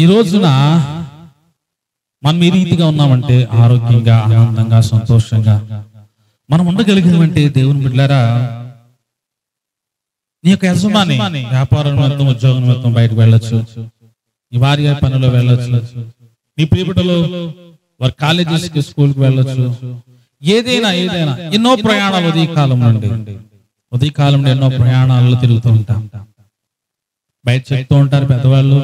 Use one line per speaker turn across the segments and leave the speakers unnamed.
ఈ రోజున మనం ఈ రీతిగా ఉన్నామంటే ఆరోగ్యంగా, ఆనందంగా, సంతోషంగా మనం ఉండగలిగినమంటే దేవుని బిడ్డలారా, నీ యొక్క యజమాని వ్యాపారం నిమిత్తం, ఉద్యోగం నిమిత్తం బయటకు వెళ్ళొచ్చు, నీ భార్య పనిలో వెళ్ళొచ్చు, నీ ప్రియబిడ్డలు వారి కాలేజీస్కి, స్కూల్కి వెళ్ళొచ్చు, ఏదైనా ఎన్నో ప్రయాణాలు ఉదయకాలం నుండి ఎన్నో ప్రయాణాలలో తిరుగుతూ ఉంటాం. బయట చెప్తూ ఉంటారు పెద్దవాళ్ళు,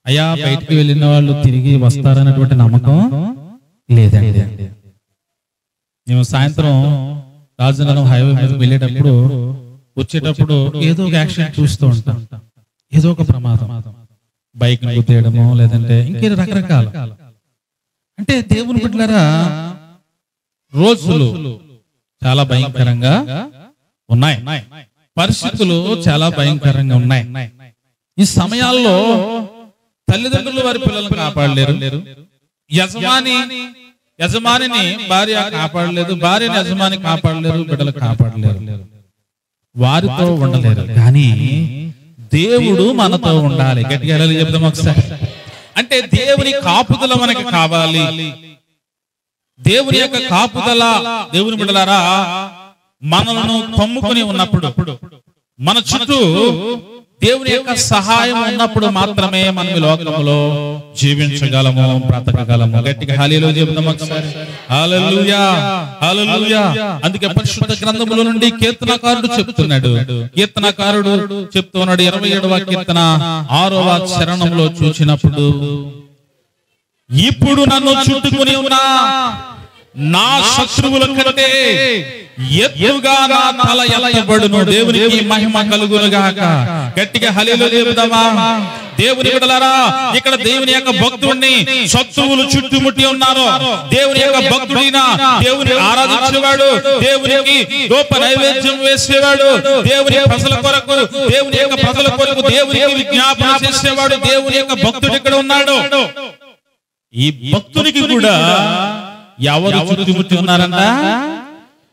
అయ్యా బయటికి వెళ్ళిన వాళ్ళు తిరిగి వస్తారనేటువంటి నమ్మకం లేదండి. మేము సాయంత్రం రాజనగరం హైవే మీద వెళ్ళేటప్పుడు వచ్చేటప్పుడు ఏదో ఒక యాక్సిడెంట్ చూస్తూ ఉంటాం, ఏదో ఒక ప్రమాదం, బైక్ గుద్దేయడమో లేదంటే ఇంకేదో రకరకాల. అంటే దేవుని బిడ్డలారా, రోజులు చాలా భయంకరంగా ఉన్నాయి, పరిస్థితులు చాలా భయంకరంగా ఉన్నాయి. ఈ సమయాల్లో తల్లిదండ్రులు వారి పిల్లలను కాపాడలేరు, యజమానిని భార్య కాపాడలేదు, భార్యని యజమాని కాపాడలేరు, బిడ్డలు కాపాడలేరు, వారితో ఉండలేరు. కానీ దేవుడు మనతో ఉండాలి. గట్టిగా చెప్తాం ఒకసారి. అంటే దేవుని కాపుదల మనకి కావాలి. దేవుని యొక్క కాపుదల, దేవుని బిడ్డలారా, మనలను కమ్ముకొని ఉన్నప్పుడు, మన చుట్టూ దేవుని యొక్క సహాయం ఉన్నప్పుడు మాత్రమే మనం ఈ లోకంలో జీవించగలము, బ్రతకగలము. గట్టిగా హల్లెలూయా చెప్తాం ఒకసారి. హల్లెలూయా, హల్లెలూయా. అందుకే పరిశుద్ధ గ్రంథముల నుండి కీర్తనకారుడు చెప్తున్నాడు, చెప్తున్నాడు 27వ కీర్తన 6వ చరణంలో చూసినప్పుడు, ఇప్పుడు నన్ను చుట్టుకుని ఉన్న నా శత్రువుల కంటే ఎత్తుగా నా తల ఎత్తబడును. దేవునికి మహిమ కలుగును గాక. గట్టిగా హల్లెలూయా చెప్దామా? దేవుని బిడ్డలారా, ఇక్కడ దేవుని యొక్క భక్తుడిని శత్రువులు చుట్టుముట్టి ఉన్నారు. దేవుని యొక్క భక్తుడిన దేవుని ఆరాధించేవాడు, దేవునికి గొప్ప నైవేద్యం వేసేవాడు, దేవుని ప్రజల కొరకు, దేవుని యొక్క ప్రజల కొరకు దేవునికి విజ్ఞాపన చేసేవాడు దేవుని యొక్క భక్తుడు ఇక్కడ ఉన్నాడు. ఈ భక్తునికి కూడా ఎవరు చుట్టుముట్టి ఉన్నారంట?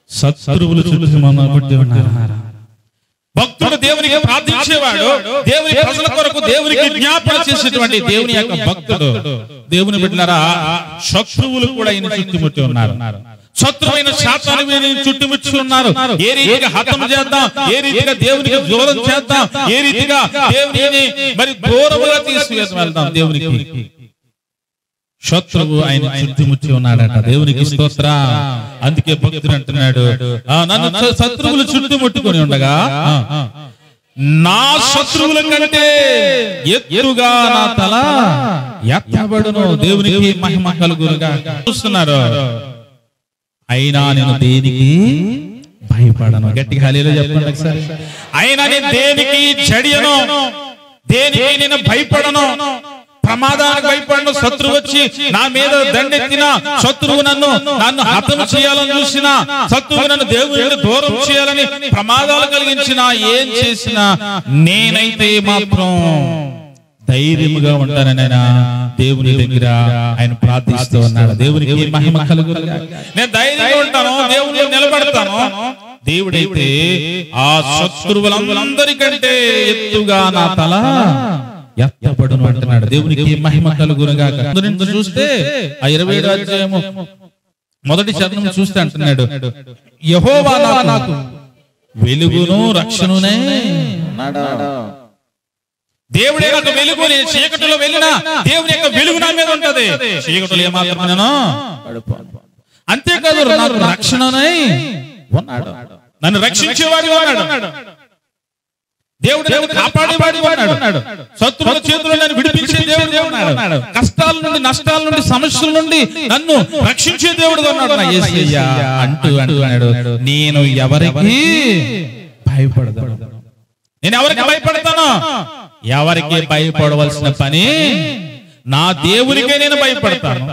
శత్రువులు చుట్టుముట్టి ఉన్నారు. భక్తుడు దేవునికి ప్రార్థించేవాడు, దేవుని ప్రజల కొరకు దేవునికి జ్ఞాపన చేసేటువంటి దేవుని యొక్క భక్తుడు. దేవుని బిడ్డలారా, శత్రువులు కూడా ఈయన చుట్టుముట్టి ఉన్నారు. శత్రువైన శాతాన్ని చుట్టుముట్టి ఉన్నారు. ఏ రీతిగా హతం చేద్దాం, ఏ రీతిగా దేవునికి దూరం చేద్దాం, ఏ రీతిగా దేవుని మరి దూరముగా తీసుకువెళ్దాం. దేవునికి శత్రువు ఆయన చుట్టుముట్టి ఉన్నాడట. దేవునికి స్తోత్ర. అందుకే భక్తుడు అంటున్నాడు, నన్ను శత్రువులు చుట్టుముట్టుకొని ఉండగా నా శత్రువుల కంటే ఎత్తుగా నా తల ఎత్తబడును. దేవునికి మహిమ కలుగునుగా. చూస్తున్నారు, అయినా నేను దేనికి భయపడను. గట్టిగా హల్లెలూయా చెప్పండి ఒకసారి. అయినా నేను దేనికి జడియను, దేనికి నేను భయపడను, ప్రమాదానికి భయపడను. శత్రువు వచ్చి నా మీద దండెత్తిన, శత్రువు నన్ను హతం చేయాలని చూసిన, శత్రువు నన్ను దేవుని దూరం చేయాలని ప్రమాదాలు కలిగించిన, ఏం చేసినా నేనైతే మాత్రం ధైర్యముగా ఉంటానని దేవుని దగ్గర ఆయన ప్రార్థిస్తూ ఉన్నాడు. దేవునికి మహిమ కలుగునుగా. నేను ధైర్యంగా ఉంటాను, దేవుని నిలబడతాను. దేవుడైతే ఆ శత్రువులందరికంటే ఎత్తుగా నా తల ఎత్తబడును అంటున్నాడు. దేవునికి మహిమ కలుగునుగా. చూస్తే ఆ 27వ అధ్యాయము 1వ చరణం చూస్తే అంటున్నాడు, యెహోవా నాకు వెలుగును రక్షణునే ఉన్నాడు. దేవుడే నాకు వెలుగు. నేను చీకటిలో వెళ్ళినా దేవుని యొక్క వెలుగు నా మీద ఉంటది. చీకటిలో ఏమాత్రం నేను అంతేకాదు, నాకు రక్షణనే ఉన్నాడు, నన్ను రక్షించేవాడు ఉన్నాడు, దేవుడు నన్ను కాపాడేవాడు ఉన్నాడు, శత్రువుల చేతుల్లో నన్ను విడిపించే దేవుడు ఉన్నాడు, కష్టాల నుండి, నష్టాల నుండి, సమస్యల నుండి నన్ను రక్షించే దేవుడు ఉన్నాడు అంటూ అంటున్నాడు. నేను ఎవరికి భయపడతాను? నేను ఎవరికి భయపడతాను? ఎవరికి భయపడవలసిన పని నా దేవునికే నేను భయపడతాను.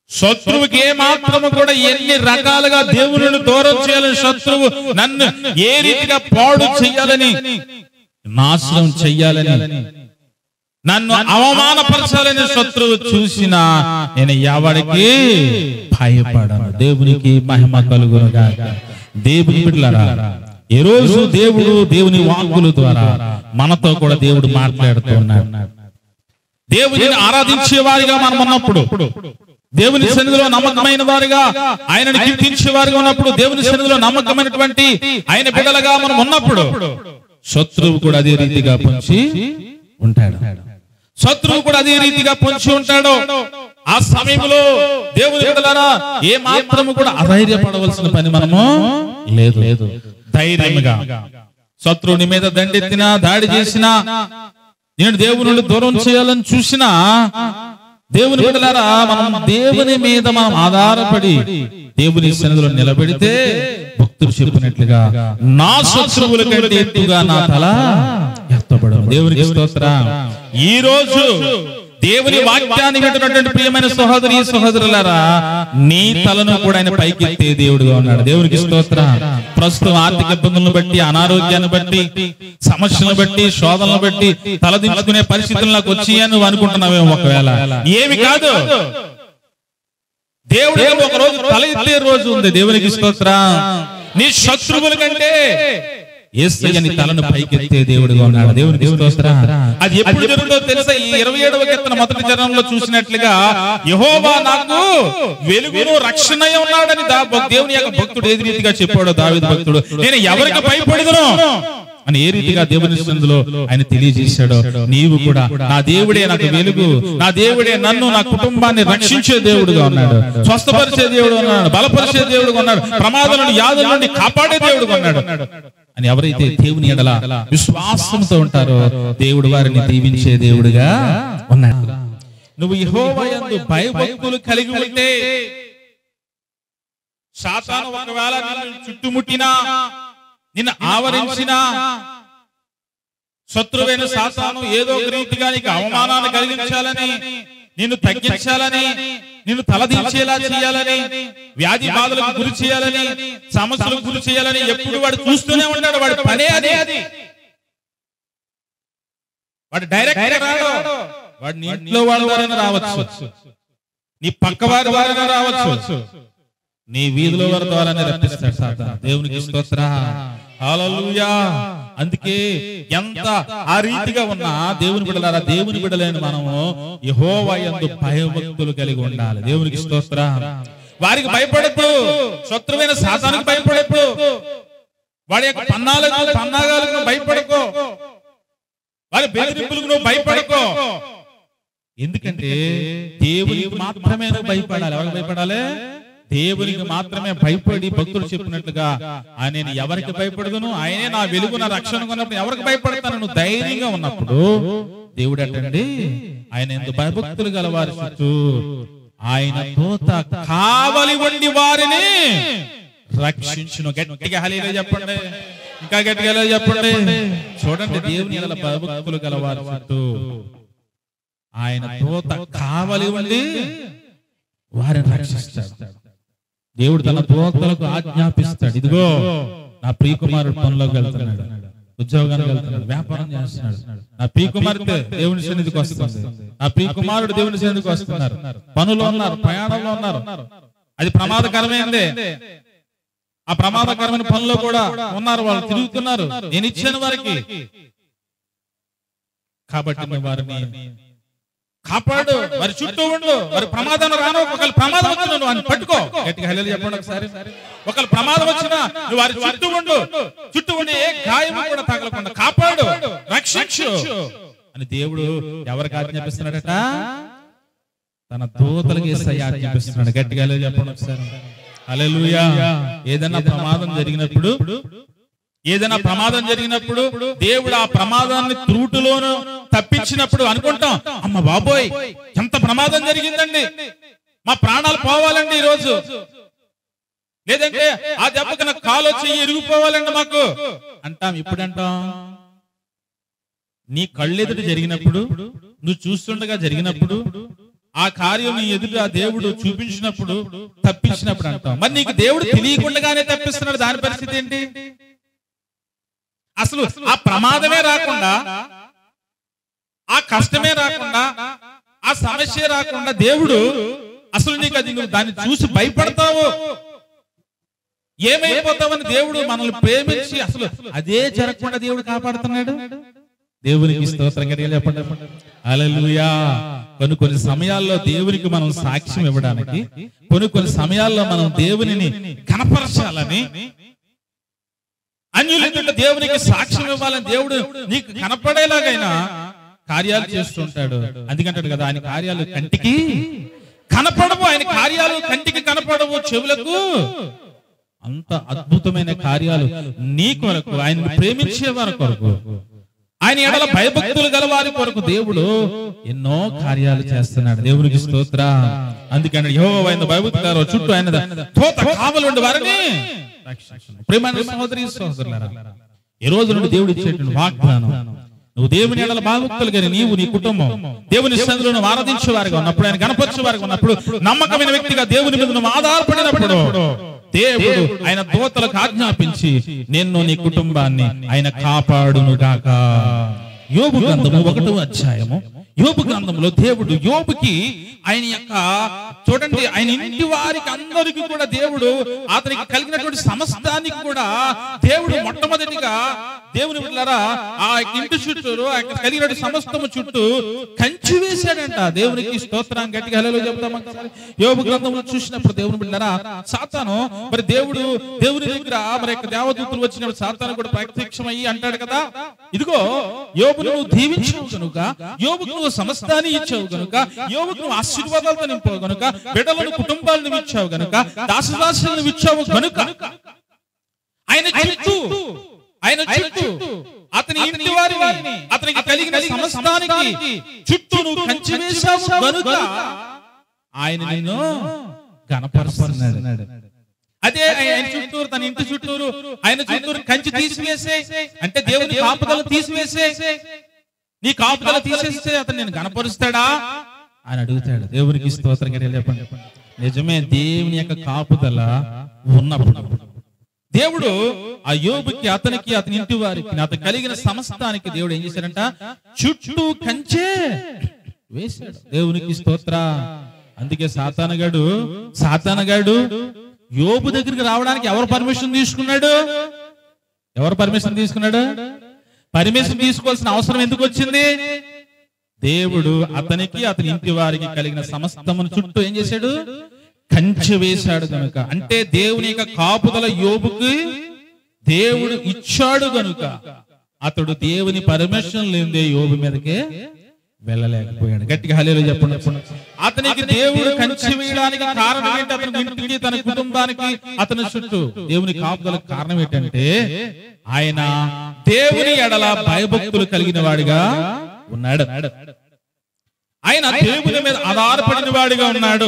శత్రువుకి ఏ మాత్రము కూడా ఎన్ని రకాలుగా దేవుని దూరం చేయాలని, శత్రువు నన్ను ఏ రీతిగా పాడు చెయ్యాలని, నాశనం చెయ్యాలని, నన్ను అవమానపరచాలని శత్రువు చూసినా నేను ఎవరికి భయపడను. దేవునికి మహిమ కలుగునుగాక. దేవుని బిడ్డలారా, ఈ రోజు దేవుడు దేవుని వాక్కుల ద్వారా మనతో కూడా దేవుడు మాట్లాడుతూ ఉన్నాడు. దేవుని ఆరాధించే వారిగా మనం ఉన్నప్పుడు, దేవుని సన్నిధిలో నమ్మకమైన వారిగా ఆయనను కీర్తించే వారిగా ఉన్నప్పుడు, దేవుని సన్నిధిలో నమ్మకమైనటువంటి ఆయన బిడ్డలుగా మనం ఉన్నప్పుడు, శత్రువు కూడా అదే రీతిగా పొంచి ఉంటాడు. శత్రువు కూడా అదే రీతిగా పొంచి ఉంటాడు. ఆ సమయంలో దేవుని బిడ్డలారా ఏ మాత్రము కూడా అధైర్యపడవలసిన పని మనము లేదు. ధైర్యంగా శత్రువుని మీద దండెత్తినా, దాడి చేసినా, నేను దేవుని దూరం చేయాలని చూసినా, దేవుని బిడ్డలారా మనం దేవుని మీద మనం ఆధారపడి దేవుని సన్నిధిలో నిలబెడితే భక్తులు చెప్పినట్లుగా నా శత్రువుల కంటే ఎత్తుగా నా తల ఎత్తబడను. దేవునికి స్తోత్రం. ఈ రోజు దేవుని వాక్యాన్ని వింటున్నటువంటి ప్రియమైన సహోదరి సహోదరులారా, నీ తలను కూడా ఆయన పైకెత్తే దేవుడుగా ఉన్నాడు. దేవునికి స్తోత్రం. ప్రస్తుతం ఆర్థిక ఇబ్బందులను బట్టి, అనారోగ్యాన్ని బట్టి, సమస్యలను బట్టి, శోధనలను బట్టి తలదించుకునే పరిస్థితులకు వచ్చాయని నువ్వు అనుకుంటున్నావేమో. ఒకవేళ ఏమి కాదు, దేవుడు ఒక రోజు తల ఎత్తే రోజు ఉంది. దేవునికి స్తోత్రం. నీ శత్రువుల కంటే యేసయ్య నీ తలను పైకెత్తే దేవుడుగా ఉన్నాడు. దేవునికి స్తోత్రం. అది ఎప్పుడు జరుగుతుందో తెలుసా? ఈ 27వ కీర్తన మొదటి చరణంలో చూసినట్లుగా, యెహోవా నాకు వెలుగును రక్షణయ ఉన్నాడని దేవుని యొక్క భక్తుడు ఏ రీతిగా చెప్పాడో దావీదు భక్తుడు, నేను ఎవరికి భయపడదును అని ఏ రీతిగా దేవుని సన్నిధిలో ఆయన తెలియజేశాడో, నీవు కూడా నా దేవుడే నాకు వెలుగు, నా దేవుడే నన్ను, నా కుటుంబాన్ని రక్షించే దేవుడుగా ఉన్నాడు, స్వస్థపరిచే దేవుడు ఉన్నాడు, బలపరిచే దేవుడుగా ఉన్నాడు, ప్రమాదాల నుండి, యాదుల నుండి కాపాడే దేవుడుగా ఉన్నాడు అని ఎవరైతే దేవుని ఎడల విశ్వాసంతో ఉంటారో దేవుడు వారిని దీవించే దేవుడుగా ఉన్నాడు. నువ్వు యెహోవా యందు భయభక్తులు కలిగి ఉంటే, సాతాను ఒకవేళ నిన్ను చుట్టుముట్టినా, నిన్ను ఆవరించిన శత్రువైన సాతాను ఏదో ఒక రీతిగా నీకు అవమానాన్ని కలిగించాలని, నిన్ను తగ్గించాలని, నిన్ను తలదించేలా చేయాలని, వ్యాధి బాధలకు గురి చేయాలని, సమస్యలకు గురి చేయాలని ఎప్పుడు వాడు చూస్తూనే ఉంటాడు. వాడి పనే అదే. వాడు డైరెక్ట్ రాడు. వాడు నీ ఇంట్లో వాళ్ళ ద్వారా రావచ్చు, నీ పక్క వారి ద్వారా రావచ్చు, నీ వీధిలో వారి ద్వారానే రప్పిస్తాడు సాతాను. దేవునికి స్తోత్రం. హల్లెలూయా. అందుకే ఎంత ఆ రీతిగా ఉన్నా దేవుని బిడ్డలారా, దేవుని బిడ్డలైన మనము యెహోవా యందు భయభక్తులు కలిగి ఉండాలి. దేవునికి స్తోత్రం. వారికి భయపడద్దు, శత్రువైన సాతానుకు భయపడద్దు, వాడి యొక్క పన్నాగాలకు భయపడకో, వారి బెదిరింపులకు నువ్వు భయపడకో. ఎందుకంటే దేవునికి మాత్రమే భయపడాలి. ఎవరికి భయపడాలి? దేవునికి మాత్రమే భయపడి భక్తులు చెప్పినట్లుగా, ఆయన ఎవరికి భయపడదును, ఆయనే నా వెలుగు, నా రక్షణ ఉన్నప్పుడు ఎవరికి భయపడతాను నువ్వు ధైర్యంగా ఉన్నప్పుడు, దేవుడు అంటండి ఆయన ఎందుకు భయభక్తులు గలవారి చుట్టూ ఆయన దూత కావలి వండి వారిని రక్షించును. గట్టిగా హల్లెలూయా చెప్పండి, ఇంకా గట్టిగా చెప్పండి. చూడండి, దేవుని ఎడల భయభక్తులు గలవారి చుట్టూ ఆయన దూత కావలి వండి వారిని రక్షిస్తాడు. దేవుడు తన దూతలకు ఆజ్ఞాపిస్తాడు, ఇదిగో నా ప్రియకుమారుడు పనులోకి వెళ్తున్నాడు, ఉద్యోగానికి వెళ్తున్నాడు, వ్యాపారం చేస్తున్నాడు, నా ప్రియకుమార్తె దేవుని సన్నిధికి వస్తుంది, నా ప్రియకుమారుడు దేవుని సన్నిధికి వస్తున్నారు, పనులు ఉన్నారు, ప్రయాణంలో ఉన్నారు. అది ప్రమాదకరమైందే. ఆ ప్రమాదకరమైన పనులు కూడా ఉన్నారు, వాళ్ళు తిరుగుతున్నారు. నేను ఇచ్చాను వారికి, కాబట్టి వారిని కాపాడు, వారి చుట్టూ ఉండు, వారి ప్రమాదం రాను. ఒకవేళ ప్రమాదం వచ్చినా నువ్వు అని పట్టుకో. గట్టిగా హల్లెలూయా చెప్పండి ఒకసారి. ఒకవేళ ప్రమాదం వచ్చినా నువ్వు వారి చుట్టూ ఉండు, చుట్టూ ఉండి ఏ గాయం కూడా తగలకుండా కాపాడు, రక్షించు అని దేవుడు ఎవరికి ఆజ్ఞాపిస్తున్నాడట? తన దూతలకు యేసయ్య ఆజ్ఞాపిస్తున్నాడు. గట్టిగా హల్లెలూయా చెప్పండి ఒకసారి. హల్లెలూయా. ఏదైనా ప్రమాదం జరిగినప్పుడు దేవుడు ఆ ప్రమాదాన్ని త్రూటులోను తప్పించినప్పుడు అనుకుంటాం, అమ్మ బాబోయ్ ఎంత ప్రమాదం జరిగిందండి, మా ప్రాణాలు పోవాలండి ఈ రోజు, లేదంటే ఆ దెబ్బకి నాకు కాలు చెయ్యి ఇరిగిపోవాలండి మాకు అంటాం. ఇప్పుడు అంటాం, నీ కళ్ళెదుట జరిగినప్పుడు, నువ్వు చూస్తుండగా జరిగినప్పుడు, ఆ కార్యం నీ ఎదుట ఆ దేవుడు చూపించినప్పుడు, తప్పించినప్పుడు అంటాం. మరి నీకు దేవుడు తెలియకుండానే తప్పిస్తున్నాడు, దాని పరిస్థితి ఏంటి? అసలు ఆ ప్రమాదమే రాకుండా, ఆ కష్టమే రాకుండా, ఆ సమస్య రాకుండా దేవుడు అసలు నీకు అది నువ్వు దాన్ని చూసి భయపడతావు, ఏమైపోతావని దేవుడు మనల్ని ప్రేమించి అసలు అదే జరగకుండా దేవుడు కాపాడుతున్నాడు. దేవునికి స్తోత్రం చెప్పండి. హల్లెలూయా. కొన్ని సమయాల్లో దేవునికి మనం సాక్ష్యం ఇవ్వడానికి, కొన్ని సమయాల్లో మనం దేవునిని కనపరచాలని, అన్యుల ఎదుట దేవునికి సాక్ష్యం ఇవ్వాలని దేవుడు నీకు కనపడేలాగైనా కార్యాలు చేస్తుంటాడు. అందుకంటాడు కదా, ఆయన కార్యాలు కంటికి కనపడవు, ఆయన కార్యాలు కంటికి కనపడవు, చెవులకు అంత అద్భుతమైన కార్యాలు నీ కొరకు, ఆయన ప్రేమించే వారి కొరకు, ఆయన ఎడల భయభక్తులు గల వారి కొరకు దేవుడు ఎన్నో కార్యాలు చేస్తున్నాడు. దేవునికి స్తోత్ర. అందుకని యెహోవా భయభక్తులారా చుట్టూ ఆయన తోత కావలి ఉండే వారిని రక్షించును. ప్రియమైన సహోదరి సహోదరులారా, ఈ రోజు నుండి దేవుడు ఇచ్చేటువంటి వాగ్దానం, నువ్వు దేవుని ఎడల భయభక్తులు కానీ నీవు నీ కుటుంబం దేవుని సన్నిధిలో ఆరాధించే వారిగా ఉన్నప్పుడు, ఆయన గణపరిచే వారిగా ఉన్నప్పుడు, నమ్మకమైన వ్యక్తిగా దేవుని మీద నువ్వు ఆధారపడినప్పుడు దేవుడు ఆయన దూతలకు ఆజ్ఞాపించి నిన్ను నీ కుటుంబాన్ని ఆయన కాపాడును గాక. యోబు గ్రంథము 1వ అధ్యాయము, యోబు గ్రంథంలో దేవుడు యోబుకి ఆయన యొక్క చూడండి, ఆయన ఇంటి వారికి అందరికీ కూడా దేవుడు అతనికి కలిగినటువంటి సమస్తానికి కూడా దేవుడు మొట్టమొదటిగా దేవుని బిడ్డలారా ఆ ఇంటి చుట్టూరు కలిగిన సమస్తము చుట్టూ కంచి వేశాడంట. దేవునికి స్తోత్రం. గట్టిగా హల్లెలూయా చెప్తాం. యోబు గ్రంథంలో చూసినప్పుడు దేవుని బిడ్డలారా సాతాను మరి దేవుని దగ్గర మరి దేవదూతలు వచ్చినప్పుడు సాతాను కూడా ప్రత్యక్షమయ్యి అంటాడు కదా, ఇదిగో యోబును నువ్వు దీవించావు కనుక, యోబుకు నువ్వు సమస్తాన్ని ఇచ్చావు కనుక, యోబుకు నువ్వు ఆశీర్వాదాలతో నింపావు కనుక, బిడ్డలను కుటుంబాలను ఇచ్చావు కనుక, దాసదాసులను ఇచ్చావు కనుక, ఆయన చుట్టూ అతని ఇంటి వారిని అతనికి కలిగిన సమస్తానికి చుట్టూ నువ్వు కంచి వేశావు కనుక ఆయన నిన్ను గణపరుస్తున్నాడు. అదే ఆయన చుట్టూరు, తన ఇంటి చుట్టూరు ఆయన చుట్టూరు కంచి తీసివేసే అంటే దేవుని కాపుదలు తీసివేసే, నీ కాపుదల తీసేస్తే అతను నేను గణపరుస్తాడా అని అడుగుతాడు. దేవునికి స్తోత్రం చెప్పండి. నిజమే, దేవుని యొక్క కాపుదల ఉన్నప్పుడు దేవుడు ఆ యోబుకి, అతనికి, అతని ఇంటి వారికి, అతను కలిగిన సమస్తానికి దేవుడు ఏం చేశాడంట, చుట్టూ కంచే వేశాడు. దేవునికి స్తోత్ర. అందుకే సాతానగాడు యోబు దగ్గరికి రావడానికి ఎవరు పర్మిషన్ తీసుకున్నాడు? పర్మిషన్ తీసుకోవాల్సిన అవసరం ఎందుకు వచ్చింది? దేవుడు అతనికి, అతని ఇంటి వారికి కలిగిన సమస్తమును చుట్టూ ఏం చేశాడు, కంచె వేశాడు గనుక. అంటే దేవుని యొక్క కాపుదల యోబుకి దేవుడు ఇచ్చాడు గనుక అతడు దేవుని పర్మిషన్ లేదే యోబు మీదకే వెళ్ళలేకపోయాడు. గట్టిగా హల్లెలూయా చెప్పండి. అతనికి దేవుడు కంచె వేయడానికి కారణం ఏంటి? అతని ఇంటికి, తన కుటుంబానికి, అతని చుట్టూ దేవుని కాపుదలకు కారణం ఏంటంటే ఆయన దేవుని ఎడల భయభక్తులు కలిగిన వాడిగా ఉన్నాడు. ఆయన దేవుని మీద ఆధారపడిన వాడిగా ఉన్నాడు.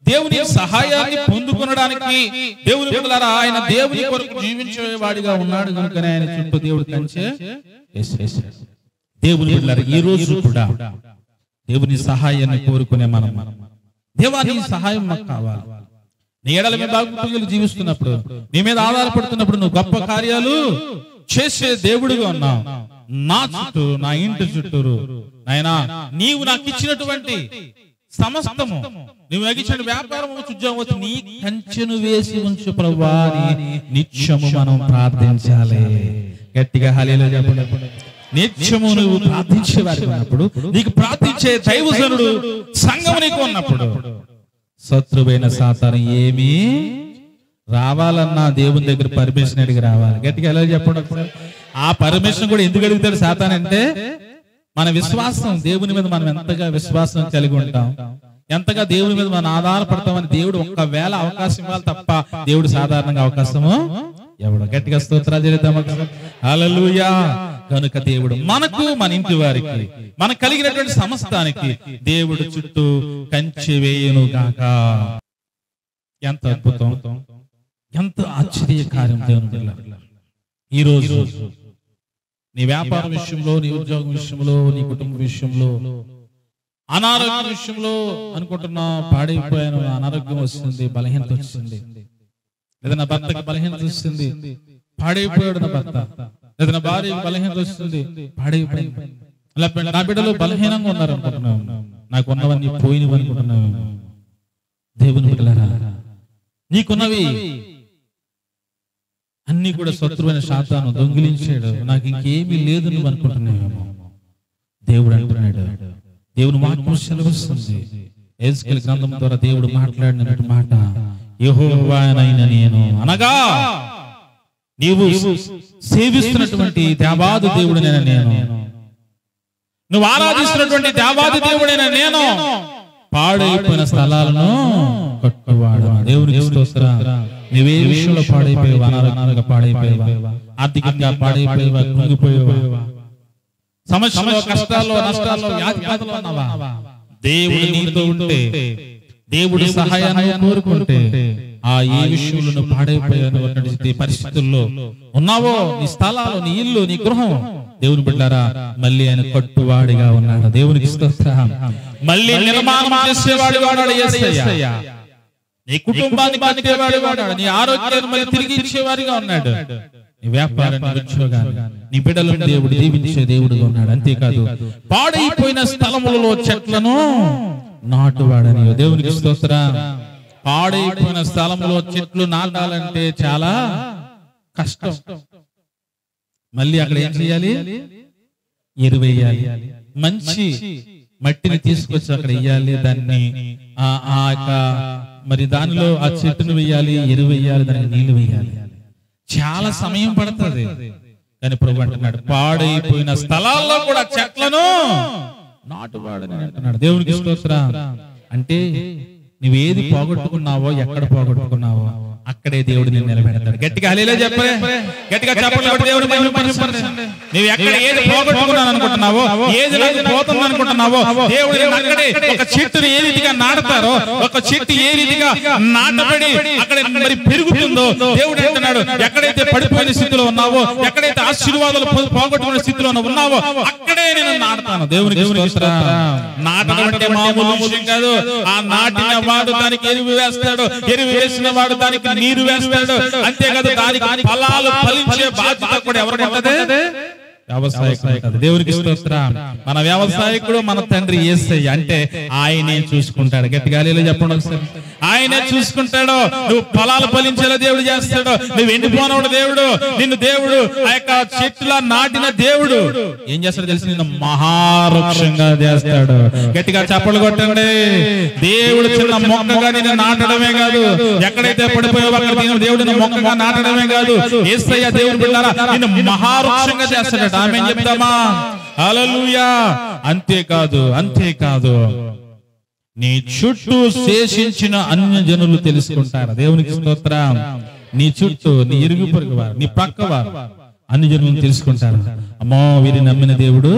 దేవుని సహాయాన్ని పొందుకొనడానికి దేవుని బిడ్డలారా ఆయన దేవుని కొరకు జీవించేవాడిగా ఉన్నాడు కనుకనే ఆయన చుట్టూ దేవుడు కంచె వేశాడు. దేవుని బిడ్డలారా ఈ రోజు కూడా దేవుని సహాయాన్ని కోరుకునే మనం, దేవా నీ సహాయం మాకు కావాలి. నీ ఎడల మీద భక్తులు జీవిస్తున్నప్పుడు, నీ మీద ఆధారపడుతున్నప్పుడు నువ్వు గొప్ప కార్యాలు చేసే దేవుడిగా ఉన్నావు. నా చుట్టూ, నా ఇంటి చుట్టూరు నాయనా నీవు నాకు ఇచ్చినటువంటి సమస్తము, నువ్వు నాకు ఇచ్చిన వ్యాపారం ఉద్యోగం నీ కంచెను వేసి ఉంచు ప్రభువా అని నిత్యము మనం ప్రార్థించాలి. గట్టిగా హల్లెలూయా చెప్పండి. నిత్యము నువ్వు ప్రార్థించేవారు ఉన్నప్పుడు, నీకు ప్రార్థించే దైవజనుడు సంఘము నీకు ఉన్నప్పుడు, శత్రువైన సాతాను ఏమీ రావాలన్నా దేవుని దగ్గర పర్మిషన్ అడిగి రావాలి. గట్టిగా ఎలా చెప్పండి. ఆ పర్మిషన్ కూడా ఎందుకు అడుగుతాడు సాతాను అంటే, మన విశ్వాసం దేవుని మీద మనం ఎంతగా విశ్వాసం కలిగి ఉంటాం, ఎంతగా దేవుని మీద మనం ఆధారపడతామని దేవుడు ఒక్కవేళ అవకాశం ఇవ్వాలి తప్ప దేవుడు సాధారణంగా అవకాశము ఎవడు. గట్టిగా స్తోత్రాలు చేద్దాం. హల్లెలూయా. కనుక దేవుడు మనకు, మన ఇంటి వారికి, మనకు కలిగినటువంటి సమస్తానికి దేవుడు చుట్టూ కంచె వేయును గాక. ఎంత అద్భుతం, ఎంత ఆశ్చర్య కార్యం దేవుని బిడ్డలారా. ఈ రోజు నీ వ్యాపార విషయంలో, నీ ఉద్యోగం విషయంలో, నీ కుటుంబ విషయంలో, అనారోగ్య విషయంలో అనుకుంటున్నా పాడైపోయాను, అనారోగ్యం వస్తుంది, బలహీనత వస్తుంది, ఏదైనా భర్తకి బలహీనత వస్తుంది, పాడైపోయాడు నా భర్త, ఏదైనా భార్య బలహీనత వస్తుంది, పాడైపోయింది, నా బిడ్డలు బలహీనంగా ఉన్నారు అనుకుంటున్నావు, నాకు ఉన్నవన్నీ పోయినవి అనుకుంటున్నావు. దేవుని బిడ్డలారా నీకున్నవి అన్ని కూడా శత్రువైన సాతాను దొంగిలించాడు. నాకు ఇంకేమీ లేదు నువ్వు అనుకుంటున్నావేమో. దేవుడు అంటున్నాడు, దేవుని వాక్యం సెలవిస్తుంది. యెహెజ్కేలు గ్రంథం ద్వారా దేవుడు మాట్లాడిన మాట, యెహోవానైన నేను అనగా నీవు సేవిస్తున్నటువంటి దేవాది దేవుడైన నేను, నువ్వు ఆరాధిస్తున్నటువంటి దేవాది దేవుడైన నేను పాడైపోయిన స్థలాలను కట్టువాడు. దేవునికి స్తోత్రం. నువ్వే విషయంలో పాడైపోయావా? అనారోగ్యంగా పాడైపోయావా? ఆర్థికంగా పాడైపోయావా? కృంగిపోయావా? సమస్యలో, కష్టాల్లో, నష్టాల్లో, వ్యాధి బాధలో ఉన్నావా? దేవుడు నీతో ఉంటే, దేవుడి సహాయాన్ని కోరుకుంటే, ఆ ఏ విషయంలో పాడైపోయినటువంటి పరిస్థితుల్లో ఉన్నావో, నీ స్థలాలు, నీ ఇల్లు, నీ గృహం, దేవుని బిడ్డారా మళ్ళీ ఆయన కట్టువాడిగా ఉన్నాడు. దేవునికి స్తోత్రం. మళ్ళీ నిర్మాణం చేసేవాడు వాడు యేసయ్య. నీ కుటుంబాన్ని కట్టేవాడు వాడు, నీ ఆరోగ్యాన్ని మళ్ళీ తిరిగి ఇచ్చేవాడిగా ఉన్నాడు. నీ వ్యాపారాన్ని, ఉద్యోగాన్ని, నీ బిడ్డలను దేవుడు దీవించే దేవుడుగా ఉన్నాడు. అంతేకాదు పాడైపోయిన స్థలములలో చెట్లను నాటువాడని. దేవునికి స్తోత్రం. పాడైపోయిన స్థలంలో చెట్లు నాటాలంటే చాలా కష్టం. మళ్ళీ అక్కడ ఏం చేయాలి? ఎరువేయాలి. మంచి మట్టిని తీసుకొచ్చి అక్కడ వేయాలి. దాన్ని మరి దానిలో ఆ చెట్టును వేయాలి, ఎరువు వేయాలి, దానికి నీళ్లు వేయాలి. చాలా సమయం పడుతుంది. కానీ ప్రభు అంటున్నాడు, పాడైపోయిన స్థలాల్లో కూడా చెట్లను నాటువాడని అంటున్నాడు. దేవునికి స్తోత్రం. అంటే నువ్వేది పోగొట్టుకున్నావో, ఎక్కడ పోగొట్టుకున్నావో అక్కడే దేవుడు నిన్ను నిలబెడతాడు. గట్టిగా హల్లెలూయా చెప్పలే, గట్టిగా చెప్పండి. దేవుడు నువ్వు ఎక్కడ ఏది పోగొట్టుకున్నాను అనుకుంటున్నావో, ఏది లేదు పోతుంది అనుకుంటున్నావో, దేవుడు అక్కడే ఒక చెట్టుని ఏ రీతిగా నాటుతారో, ఒక చెట్టు ఏ రీతిగా నాటబడి అక్కడ మరి పెరుగుతుందో, దేవుడు అంటున్నాడు, ఎక్కడైతే పడిపోయిన స్థితిలో ఉన్నావో, ఎక్కడైతే ఆశీర్వాదాలు పోగొట్టుకునే స్థితిలో ఉన్నావో అక్కడే నేను నాటుతాను. దేవునికి నాటడం అంటే మామూలు విషయం కాదు. ఆ నాటిన వాడు దానికి ఎరువు వేస్తాడు, ఎరువు వేసిన వాడు దానికి నీరు వేస్తాడు. అంతేకాదు దానికి ఫలాలు ఫలించే బాధ్యత కూడా ఎవరికి ఉంటది? వ్యవసాయకుడు. దేవునికి స్తోత్రం. మన వ్యవసాయకుడు మన తండ్రి యేసయ్య. అంటే ఆయనే చూసుకుంటాడు. గట్టిగా హల్లెలూయా చెప్పండి ఒకసారి. ఆయనే చూసుకుంటాడు. నువ్వు ఫలాలు ఫలించేలా దేవుడు చేస్తాడు. నువ్వు ఎండిపోనోడు దేవుడు, నిన్ను దేవుడు ఆ యొక్క చెట్టులా నాటిన దేవుడు ఏం చేస్తాడు తెలిసి? నిన్ను మహావృక్షంగా చేస్తాడు. గట్టిగా చప్పట్లు కొట్టండి. దేవుడు చిన్న మొక్కగా నిన్ను నాటడమే కాదు, ఎక్కడైతే పడిపోయావో అక్కడ దేవుడు మొక్కగా నాటడమే కాదు, యేసయ్య దేవుడు బిడ్డలారా నిన్ను మహావృక్షంగా చేస్తాడు. ఆమేన్ చెప్తామా? హల్లెలూయా. అంతేకాదు నీ చుట్టూ శేషించిన అన్యజనులు తెలుసుకుంటారు. దేవునికి స్తోత్రం. నీ చుట్టూ, నీ ఇరుగు పొరుగు వారు, నీ ప్రక్క వారు అన్యజనులు తెలుసుకుంటారు. అమ్మో, వీరి నమ్మిన దేవుడు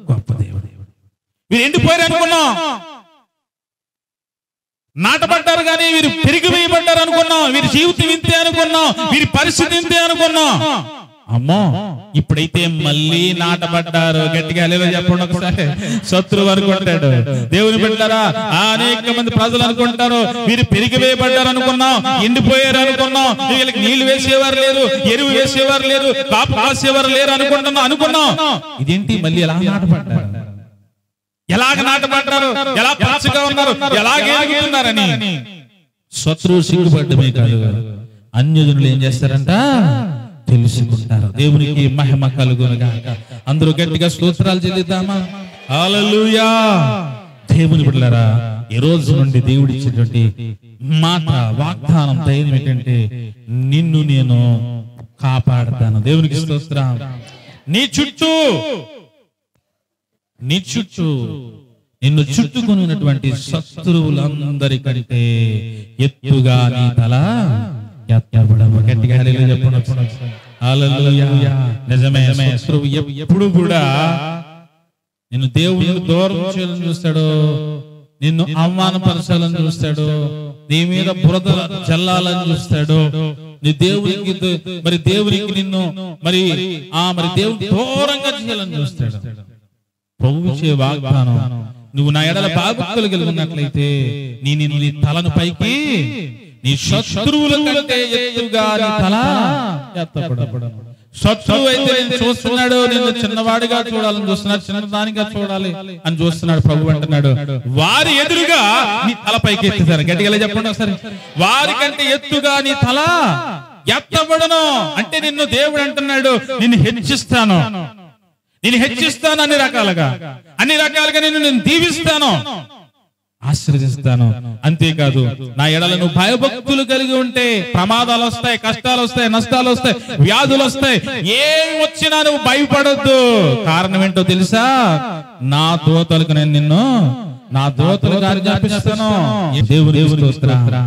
గొప్ప దేవుడు. వీరు ఎండిపోయారు అనుకున్నాం, నాటబడ్డారు కానీ వీరు పెరిగి వేయబడ్డారు అనుకున్నాం. వీరి జీవితం ఇంతే అనుకున్నాం, వీరి పరిస్థితి ఇంతే అనుకున్నాం. అమ్మో, ఇప్పుడైతే మళ్ళీ నాటబడ్డారు. గట్టిగా హల్లెలూయా చెప్పండి ఒకసారి. శత్రువు అనుకుంటాడు. దేవుని బిడ్డలారా అనేక మంది ప్రజలు అనుకుంటారు, వీరు పెరిగి వేయబడ్డారు అనుకున్నాం, ఎండిపోయారు అనుకున్నాం, వీళ్ళకి నీళ్లు వేసేవారు లేరు, ఎరువు వేసేవారు లేరు, కాపు కాసేవారు లేరు అనుకున్నాం. ఇదేంటి మళ్ళీ ఎలా నాటబడ్డారు? ఎలాగ నాటబడ్డారు? ఎలా పచ్చగా ఉన్నారు? ఎలాగేస్తున్నారని శత్రువు సిగ్గుపడ్డమే కాదు, అన్యజనులు ఏం చేస్తారంట? తెలుసుకుంటారు. దేవునికి మహిమ కలుగును గాక. అందరూ గట్టిగా స్తోత్రాలు చెల్లిద్దామా? హల్లెలూయా. దేవుని బిడ్డలారా, ఈ రోజు నుండి దేవుడు ఇచ్చినటువంటి మాట, వాగ్దానం, ధైర్యం ఏంటంటే నిన్ను నేను కాపాడతాను. దేవునికి స్తోత్రం. నీ చుట్టూ నిన్ను చుట్టుకున్నటువంటి శత్రువులందరికంటే ఎత్తుగా నీ తల ఎత్తబడను. గట్టిగా హల్లెలూయా చెప్పండి. హల్లెలూయా. నిజమే. శత్రువు ఎప్పుడు కూడా నిన్ను దేవునికి దూరం చేయాలని చూస్తాడు, నిన్ను అవమానపరచాలని చూస్తాడు, నీ మీద బురద చల్లాలని చూస్తాడు, నీ దేవునికి నిన్ను మరి దేవునికి దూరంగా చేయాలని చూస్తాడు. ప్రభువుచే వాగ్దానం, నువ్వు నా ఎడల భయభక్తులు కలిగి ఉన్నట్లయితే నీ తలను పైకి, నీ శత్రువుల కంటే ఎత్తుగా నీ తల ఎత్తబడను. శత్రువు అయితే నేను చూస్తున్నాడు, నిన్ను చిన్నవాడిగా చూడాలని చూస్తున్నాడు, చిన్నదానిగా చూడాలి అని చూస్తున్నాడు. ప్రభు అంటున్నాడు, వారి ఎదురుగా నీ తల పైకి ఎత్తుతారు. గట్టిగా చెప్పండి ఒకసారి. వారి కంటే ఎత్తుగా నీ తల ఎత్తబడును. అంటే నిన్ను దేవుడు అంటున్నాడు, నిన్ను హెచ్చిస్తాను, నేను హెచ్చిస్తాను, అన్ని రకాలుగా నేను దీవిస్తాను, ఆశీర్వదిస్తాను. అంతేకాదు నా ఎడల నువ్వు భయభక్తులు కలిగి ఉంటే ప్రమాదాలు వస్తాయి, కష్టాలు వస్తాయి, నష్టాలు వస్తాయి, వ్యాధులు వస్తాయి, ఏమి వచ్చినా నువ్వు భయపడొద్దు. కారణం ఏంటో తెలుసా? నా దూతలకు నేను నిన్ను నా దూతలుగా ఆజ్ఞాపిస్తాను. దేవుని స్తోత్రం.